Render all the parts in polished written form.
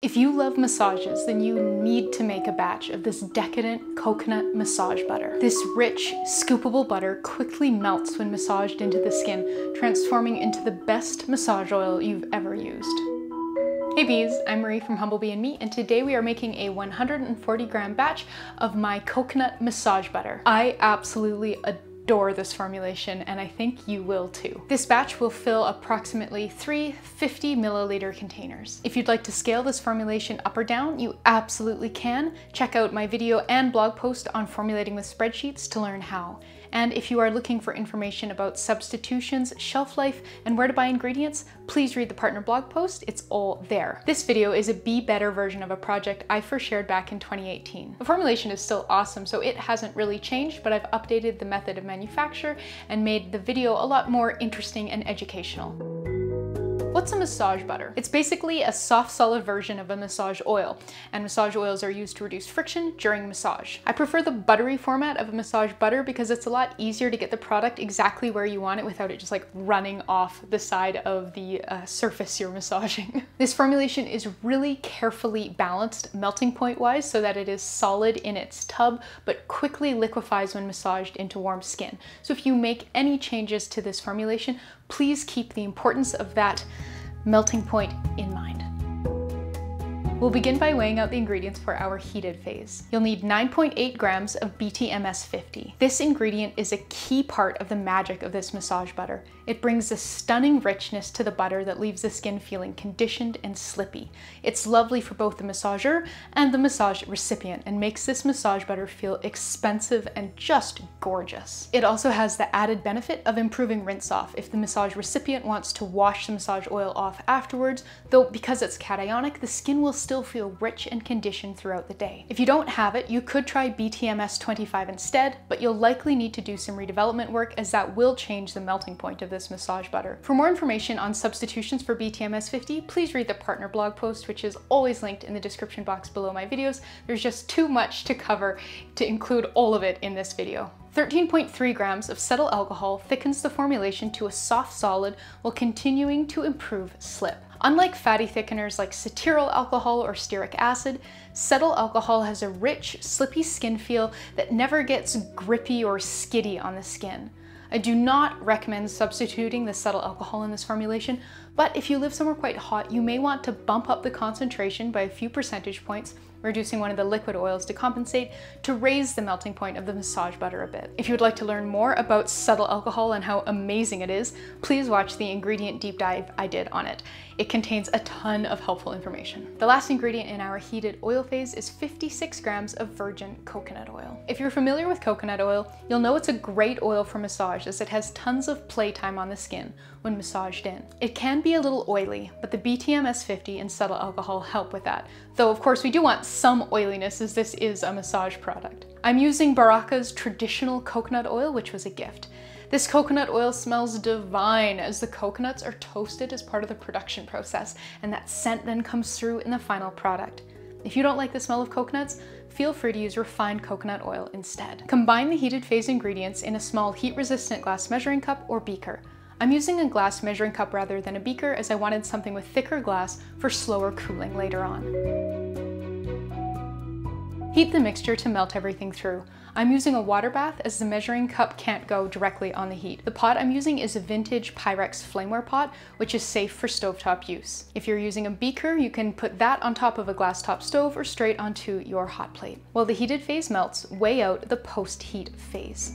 If you love massages, then you need to make a batch of this decadent coconut massage butter. This rich, scoopable butter quickly melts when massaged into the skin, transforming into the best massage oil you've ever used. Hey bees, I'm Marie from Humblebee and Me, and today we are making a 140-gram batch of my coconut massage butter. I absolutely adore this formulation, and I think you will too. This batch will fill approximately 3 50-milliliter containers. If you'd like to scale this formulation up or down, you absolutely can. Check out my video and blog post on formulating with spreadsheets to learn how. And if you are looking for information about substitutions, shelf life, and where to buy ingredients, please read the partner blog post. It's all there. This video is a Be Better version of a project I first shared back in 2018. The formulation is still awesome, so it hasn't really changed, but I've updated the method of manufacture and made the video a lot more interesting and educational. What's a massage butter? It's basically a soft, solid version of a massage oil, and massage oils are used to reduce friction during massage. I prefer the buttery format of a massage butter because it's a lot easier to get the product exactly where you want it without it just like running off the side of the surface you're massaging. This formulation is really carefully balanced melting point wise so that it is solid in its tub but quickly liquefies when massaged into warm skin. So if you make any changes to this formulation, please keep the importance of that melting point in mind. We'll begin by weighing out the ingredients for our heated phase. You'll need 9.8 grams of BTMS 50. This ingredient is a key part of the magic of this massage butter. It brings a stunning richness to the butter that leaves the skin feeling conditioned and slippy. It's lovely for both the massager and the massage recipient and makes this massage butter feel expensive and just gorgeous. It also has the added benefit of improving rinse off if the massage recipient wants to wash the massage oil off afterwards, though because it's cationic, the skin will still feel rich and conditioned throughout the day. If you don't have it, you could try BTMS 25 instead, but you'll likely need to do some redevelopment work as that will change the melting point of this massage butter. For more information on substitutions for BTMS 50, please read the partner blog post, which is always linked in the description box below my videos. There's just too much to cover to include all of it in this video. 13.3 grams of cetyl alcohol thickens the formulation to a soft solid while continuing to improve slip. Unlike fatty thickeners like cetyl alcohol or stearic acid, cetyl alcohol has a rich, slippy skin feel that never gets grippy or skiddy on the skin. I do not recommend substituting the cetyl alcohol in this formulation, but if you live somewhere quite hot, you may want to bump up the concentration by a few percentage points, reducing one of the liquid oils to compensate, to raise the melting point of the massage butter a bit. If you would like to learn more about cetyl alcohol and how amazing it is, please watch the ingredient deep dive I did on it. It contains a ton of helpful information. The last ingredient in our heated oil phase is 56 grams of virgin coconut oil. If you're familiar with coconut oil, you'll know it's a great oil for massage as it has tons of playtime on the skin when massaged in. It can be a little oily, but the BTMS 50 and cetyl alcohol help with that. Though of course we do want some oiliness as this is a massage product. I'm using Baraka's traditional coconut oil, which was a gift. This coconut oil smells divine as the coconuts are toasted as part of the production process, and that scent then comes through in the final product. If you don't like the smell of coconuts, feel free to use refined coconut oil instead. Combine the heated phase ingredients in a small heat-resistant glass measuring cup or beaker. I'm using a glass measuring cup rather than a beaker as I wanted something with thicker glass for slower cooling later on. Heat the mixture to melt everything through. I'm using a water bath as the measuring cup can't go directly on the heat. The pot I'm using is a vintage Pyrex flameware pot, which is safe for stovetop use. If you're using a beaker, you can put that on top of a glass top stove or straight onto your hot plate. While the heated phase melts, weigh out the post-heat phase.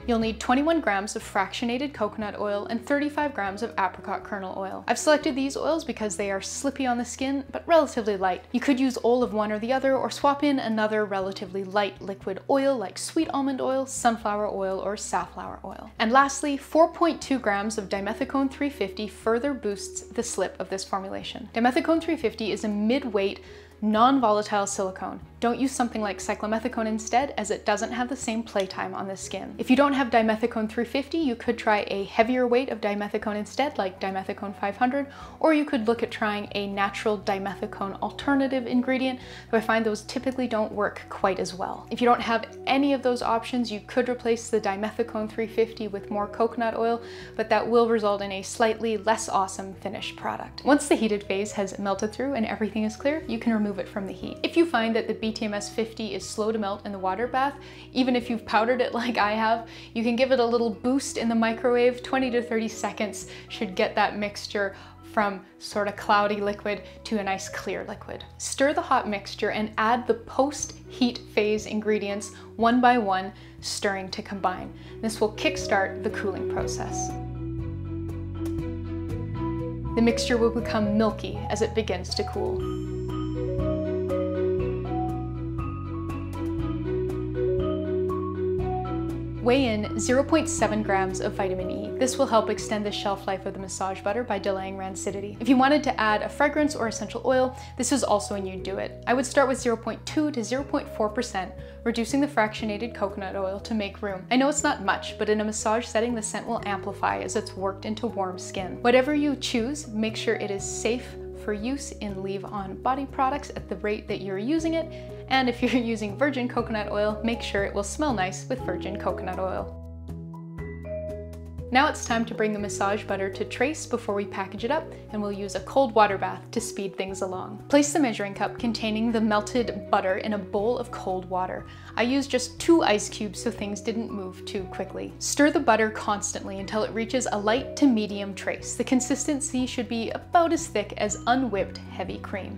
You'll need 21 grams of fractionated coconut oil and 35 grams of apricot kernel oil. I've selected these oils because they are slippy on the skin, but relatively light. You could use all of one or the other, or swap in another relatively light liquid oil like sweet almond oil, sunflower oil, or safflower oil. And lastly, 4.2 grams of dimethicone 350 further boosts the slip of this formulation. Dimethicone 350 is a mid-weight, non-volatile silicone. don't use something like cyclomethicone instead, as it doesn't have the same playtime on the skin. If you don't have dimethicone 350, you could try a heavier weight of dimethicone instead, like dimethicone 500, or you could look at trying a natural dimethicone alternative ingredient, though I find those typically don't work quite as well. If you don't have any of those options, you could replace the dimethicone 350 with more coconut oil, but that will result in a slightly less awesome finished product. Once the heated phase has melted through and everything is clear, you can remove it from the heat. If you find that the BTMS 50 is slow to melt in the water bath, even if you've powdered it like I have, you can give it a little boost in the microwave. 20 to 30 seconds should get that mixture from sort of cloudy liquid to a nice clear liquid. Stir the hot mixture and add the post-heat phase ingredients one by one, stirring to combine. This will kickstart the cooling process. The mixture will become milky as it begins to cool. Weigh in 0.7 grams of vitamin E. This will help extend the shelf life of the massage butter by delaying rancidity. If you wanted to add a fragrance or essential oil, this is also when you'd do it. I would start with 0.2 to 0.4%, reducing the fractionated coconut oil to make room. I know it's not much, but in a massage setting, the scent will amplify as it's worked into warm skin. Whatever you choose, make sure it is safe for use in leave-on body products at the rate that you're using it, and if you're using virgin coconut oil, make sure it will smell nice with virgin coconut oil. Now it's time to bring the massage butter to trace before we package it up, and we'll use a cold water bath to speed things along. Place the measuring cup containing the melted butter in a bowl of cold water. I used just 2 ice cubes so things didn't move too quickly. Stir the butter constantly until it reaches a light to medium trace. The consistency should be about as thick as unwhipped heavy cream.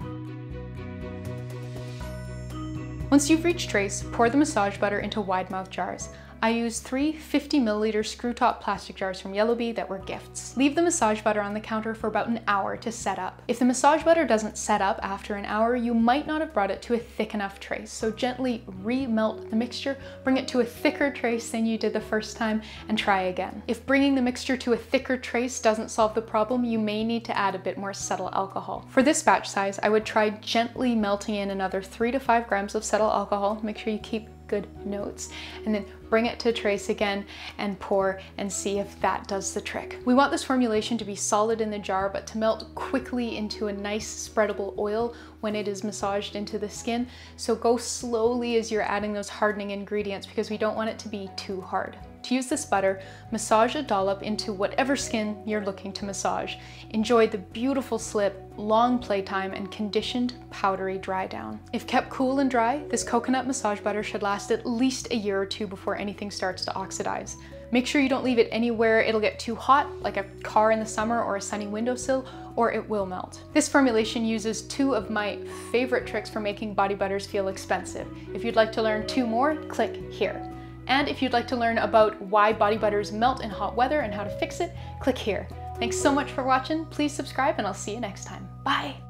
Once you've reached trace, pour the massage butter into wide mouth jars. I used 3 50 milliliter screw top plastic jars from Humblebee that were gifts. Leave the massage butter on the counter for about an hour to set up. If the massage butter doesn't set up after an hour, you might not have brought it to a thick enough trace, so gently remelt the mixture, bring it to a thicker trace than you did the first time, and try again. If bringing the mixture to a thicker trace doesn't solve the problem, you may need to add a bit more cetyl alcohol. For this batch size, I would try gently melting in another 3 to 5 grams of cetyl alcohol. Make sure you keep good notes, and then bring it to trace again and pour and see if that does the trick. We want this formulation to be solid in the jar, but to melt quickly into a nice spreadable oil when it is massaged into the skin. So go slowly as you're adding those hardening ingredients because we don't want it to be too hard. To use this butter, massage a dollop into whatever skin you're looking to massage. Enjoy the beautiful slip, long playtime, and conditioned, powdery dry down. If kept cool and dry, this coconut massage butter should last at least a year or 2 before anything starts to oxidize. Make sure you don't leave it anywhere it'll get too hot, like a car in the summer or a sunny windowsill, or it will melt. This formulation uses 2 of my favorite tricks for making body butters feel expensive. If you'd like to learn 2 more, click here. And if you'd like to learn about why body butters melt in hot weather and how to fix it, click here. Thanks so much for watching. Please subscribe and I'll see you next time. Bye.